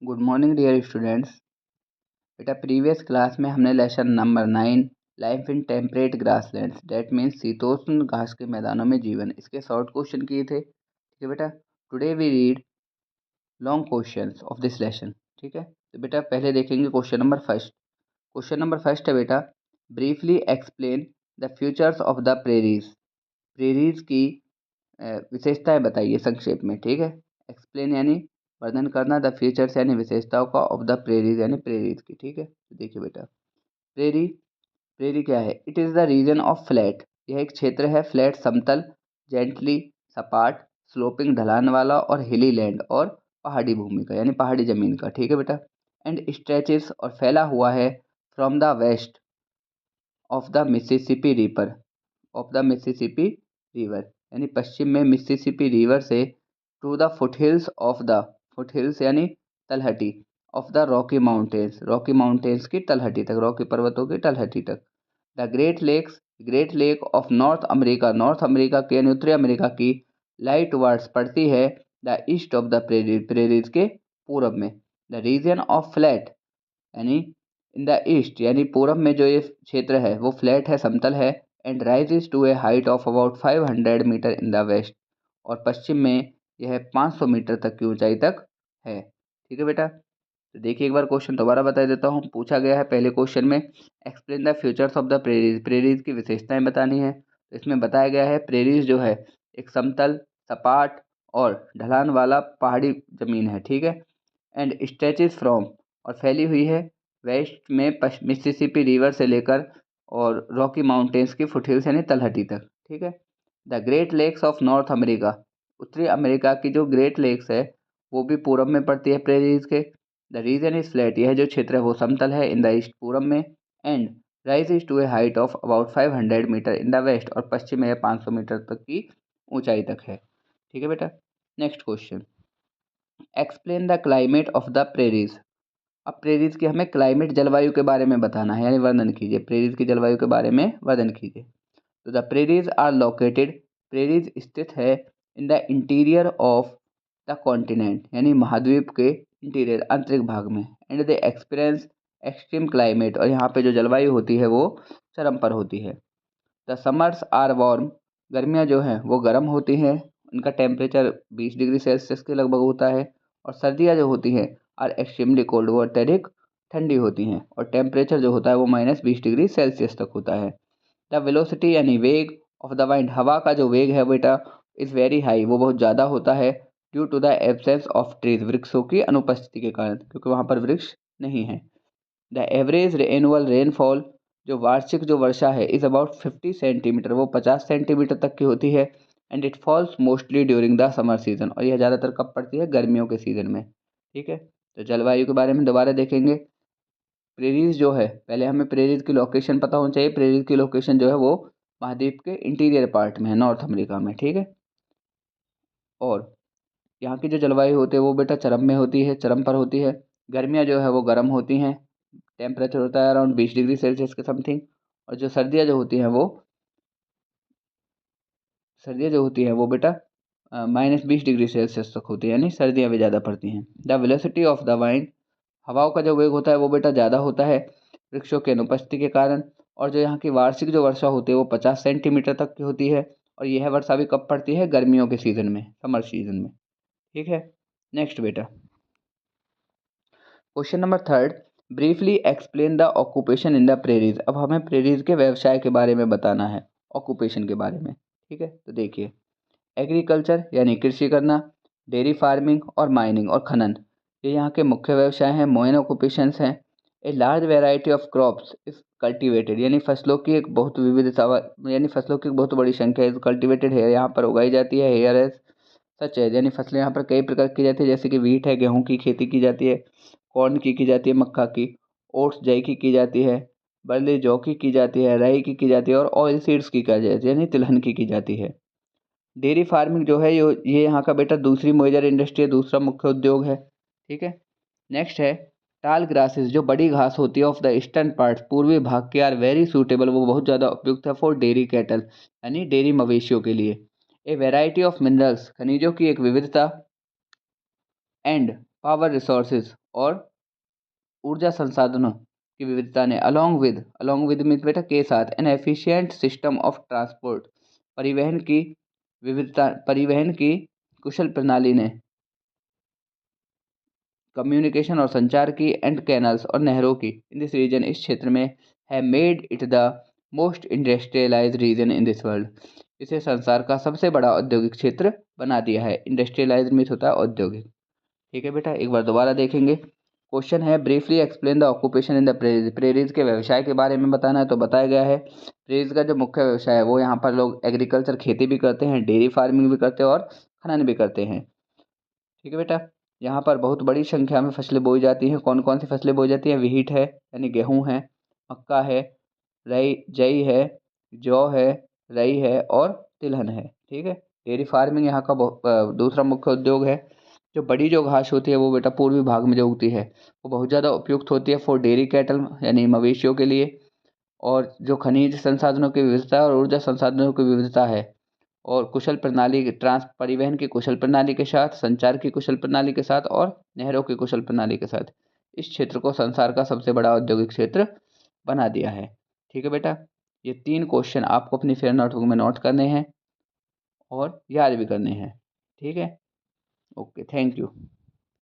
Good morning dear students. बेटा previous class में हमने lesson number 9 life in temperate grasslands that means शीतोष्ण घास के मैदानों में जीवन, इसके शॉर्ट क्वेश्चन किए थे। ठीक है बेटा, today we read long questions of this lesson. ठीक है, तो बेटा पहले देखेंगे question number first. Question number first है बेटा, briefly explain the features of the prairies. Prairies की विशेषताएं बताइए संक्षेप में। ठीक है, एक्सप्लेन यानी वर्णन करना, द फीचर्स यानी विशेषताओं का, ऑफ द प्रेरीज यानी प्रेरीज की। ठीक है, तो देखिए बेटा, प्रेरी प्रेरी क्या है? It is the region of flat. यह एक क्षेत्र है फ्लैट समतल, जेंटली सपाट, स्लोपिंग ढलान वाला, और हिली लैंड और पहाड़ी भूमि का यानी पहाड़ी जमीन का। ठीक है बेटा, एंड स्ट्रेचेस और फैला हुआ है from the west of the Mississippi River, of the Mississippi River यानी पश्चिम में मिसिसिपी रिवर से, to the foothills of the, foothills यानी तलहटी, of the Rocky Mountains, Rocky Mountains की तलहटी तक, रॉकी पर्वतों की तलहटी तक। The Great Lakes, Great Lake of North America, North America के यानी उत्तरी अमेरिका की, लाइट वर्ड्स पड़ती है the east of the prairies, prairies के पूरब में। द रीजन ऑफ फ्लैट यानी इन द ईस्ट यानी पूरब में जो ये क्षेत्र है वो फ्लैट है, समतल है, and rises to a height of about 500 metre in the west, और पश्चिम में यह 500 मीटर तक की ऊंचाई तक है। ठीक है बेटा, तो देखिए एक बार क्वेश्चन दोबारा बता देता हूँ। पूछा गया है पहले क्वेश्चन में, explain the features of the prairies, prairies की विशेषताएं बतानी है। तो इसमें बताया गया है प्रेरीज जो है एक समतल, सपाट और ढलान वाला पहाड़ी जमीन है। ठीक है, एंड स्ट्रेचेज फ्रॉम और फैली हुई है वेस्ट में मिसिसिपी रिवर से लेकर और रॉकी माउंटेन्स की फुटहिल्स यानी तलहटी तक। ठीक है, the Great Lakes of North America, उत्तरी अमेरिका की जो ग्रेट लेक्स है वो भी पूरब में पड़ती है प्रेरीज के। द रीजन इज फ्लैट, यह जो क्षेत्र है वो समतल है, इन द ईस्ट पूरब में, and rises to a height of about 500 metre in the west, और पश्चिम में 500 मीटर तक की ऊंचाई तक है। ठीक है बेटा, next question, explain the climate of the prairies. अब प्रेरीज की हमें क्लाइमेट जलवायु के बारे में बताना है, यानी वर्णन कीजिए, प्रेरीज की जलवायु के बारे में वर्णन कीजिए। तो the prairies are located, prairies स्थित है in the interior of the continent यानी महाद्वीप के इंटीरियर आंतरिक भाग में, and they experience extreme climate, और यहाँ पे जो जलवायु होती है वो चरम पर होती है। द समर्स आर वार्म, गर्मियाँ जो हैं वो गर्म होती हैं, उनका टेम्परेचर 20 डिग्री सेल्सियस के लगभग होता है, और सर्दियाँ जो होती हैं आर एक्सट्रीमली कोल्ड, वो अत्यधिक ठंडी होती हैं, और टेम्परेचर जो होता है वो -20 डिग्री सेल्सियस तक होता है। द वेलोसिटी यानी वेग ऑफ द वाइंड, हवा का जो वेग है बेटा, इज़ वेरी हाई, वो बहुत ज़्यादा होता है, due to the absence of trees, वृक्षों की अनुपस्थिति के कारण, क्योंकि वहाँ पर वृक्ष नहीं है। द एवरेज एनुअल रेनफॉल, जो वार्षिक जो वर्षा है, इज़ अबाउट 50 सेंटीमीटर, वो 50 सेंटीमीटर तक की होती है, and it falls mostly during the summer season, और यह ज़्यादातर कब पड़ती है? गर्मियों के सीज़न में। ठीक है, तो जलवायु के बारे में दोबारा देखेंगे। प्रेरीज जो है, पहले हमें प्रेरीज की लोकेशन पता होनी चाहिए। प्रेरीज की लोकेशन जो है वो महाद्वीप के इंटीरियर पार्ट में है, नॉर्थ अमेरिका में। ठीक है, और यहाँ की जो जलवायु होती है वो बेटा चरम में होती है, चरम पर होती है। गर्मियाँ जो है वो गर्म होती हैं, टेम्परेचर होता है अराउंड 20 डिग्री सेल्सियस के समथिंग, और जो सर्दियाँ जो होती हैं वो, सर्दियाँ जो होती हैं वो बेटा -20 डिग्री सेल्सियस तक होती है, यानी सर्दियाँ भी ज़्यादा पड़ती हैं। The velocity of the wind, हवाओं का जो वेग होता है वो बेटा ज़्यादा होता है वृक्षों की अनुपस्थिति के कारण, और जो यहाँ की वार्षिक जो वर्षा होती है वो 50 सेंटीमीटर तक की होती है, और यह वर्षा भी कब पड़ती है? गर्मियों के सीज़न में, समर सीजन में। ठीक है, नेक्स्ट बेटा, question number third, briefly explain the occupation in the prairies. अब हमें प्रेरीज के व्यवसाय के बारे में बताना है, ऑक्यूपेशन के बारे में। ठीक है, तो देखिए, एग्रीकल्चर यानी कृषि करना, डेयरी फार्मिंग और माइनिंग और खनन, ये यहाँ के मुख्य व्यवसाय हैं, मेन ऑक्यूपेशंस हैं। A large variety of crops is cultivated, यानी फसलों की एक बहुत विविधता यानी फसलों की एक बहुत बड़ी संख्या इज कल्टीवेटेड है, यहाँ पर उगाई जाती है। हेयर एज सच है, यानी फसलें यहाँ पर कई प्रकार की जाती है, जैसे कि वीट है, गेहूँ की खेती की जाती है, कॉर्न की जाती है, मक्का की, ओट्स जई की जाती है, बरली जौ की जाती है, राई की जाती है, और ऑयल सीड्स की जाती है, यानी तिलहन की जाती है। डेयरी फार्मिंग जो है ये यहाँ का बेटा दूसरी मेजर इंडस्ट्री है, दूसरा मुख्य उद्योग है। ठीक है, नेक्स्ट है टाल ग्रासेस, जो बड़ी घास होती है ऑफ द ईस्टर्न पार्ट, पूर्वी भाग के, आर वेरी सूटेबल, वो बहुत ज़्यादा उपयुक्त है फॉर डेयरी कैटल यानी डेयरी मवेशियों के लिए। ए वेराइटी ऑफ मिनरल्स, खनिजों की एक विविधता, एंड पावर रिसोर्सेज और ऊर्जा संसाधनों की विविधता ने अलॉन्ग विद मीन्स बेटा के साथ N efficient system of transport परिवहन की कुशल प्रणाली ने कम्युनिकेशन और संचार की एंड कैनल्स और नहरों की इन दिस रीजन इस क्षेत्र में है made it the most industrialised region in this world. इसे संसार का सबसे बड़ा औद्योगिक क्षेत्र बना दिया है। इंडस्ट्रियलाइज्ड मीन्स होता है औद्योगिक। ठीक है बेटा, एक बार दोबारा देखेंगे। क्वेश्चन है briefly explain the occupation in the prairies. Prairies के व्यवसाय के बारे में बताना है तो बताया गया है। प्रेरीज का जो मुख्य व्यवसाय है वो यहाँ पर लोग एग्रीकल्चर खेती भी करते हैं, डेयरी फार्मिंग भी करते हैं और खनन भी करते हैं। ठीक है बेटा, यहाँ पर बहुत बड़ी संख्या में फसलें बोई जाती हैं। कौन कौन सी फसलें बोई जाती हैं? व्हीट है यानी गेहूँ है, मक्का है, जई है, जौ है, रई है और तिलहन है। ठीक है। डेयरी फार्मिंग यहाँ का दूसरा मुख्य उद्योग है। जो घास होती है वो बेटा पूर्वी भाग में जो उगती है वो बहुत ज़्यादा उपयुक्त होती है फॉर डेयरी कैटल यानी मवेशियों के लिए। और जो खनिज संसाधनों की विविधता और ऊर्जा संसाधनों की विविधता है और कुशल प्रणाली परिवहन की कुशल प्रणाली के साथ, संचार की कुशल प्रणाली के साथ और नहरों की कुशल प्रणाली के साथ इस क्षेत्र को संसार का सबसे बड़ा औद्योगिक क्षेत्र बना दिया है। ठीक है बेटा, ये 3 क्वेश्चन आपको अपनी फेयर नोटबुक में नोट करने हैं और याद भी करने हैं। ठीक है, ओके, थैंक यू।